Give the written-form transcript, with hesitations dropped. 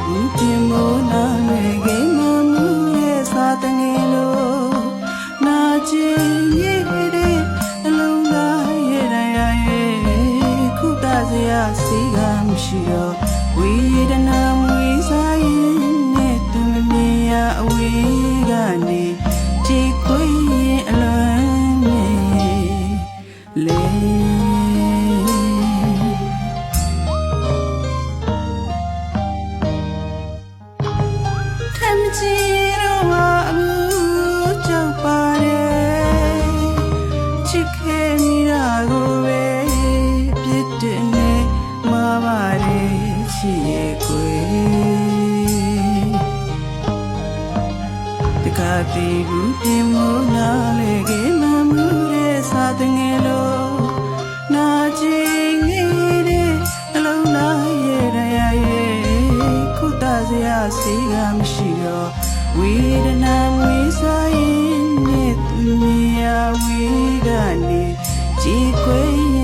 ဘူးပြင်မိုးနာလေကေမမှုရဲ့စာတငယ်လို့နာကျင်ရဲ့တဲ့အလုံးသားရဲ့တရားရဲ့ခုတစရာစီကမရှိတော့ဝေဒနာမွေးစားရင်နဲ့သူမမြင်ရအဝေးကနေကြည်ခွေရင်အလွန်မြေလေကြည့်တော့မှာဘူးကြောက်ပါတယ်ချစ်ခဲ့မိတာကိုပဲပြစ်တဲ့နဲ့မှားပါတယ်ချစ်ရဲ့ကွယ်တခါတည်းဘူးပြင်မိုးနာလေကေမမှုတဲ့စာတငယ်လို့နာကျင်နေတဲ့အလုံးသားရဲ့တရားရဲ့ခုတစရာစီကမရှိတော့ဝေဒနာမွေးစားရင်နဲ့သူမြာဝေကနေကြည်ခွေ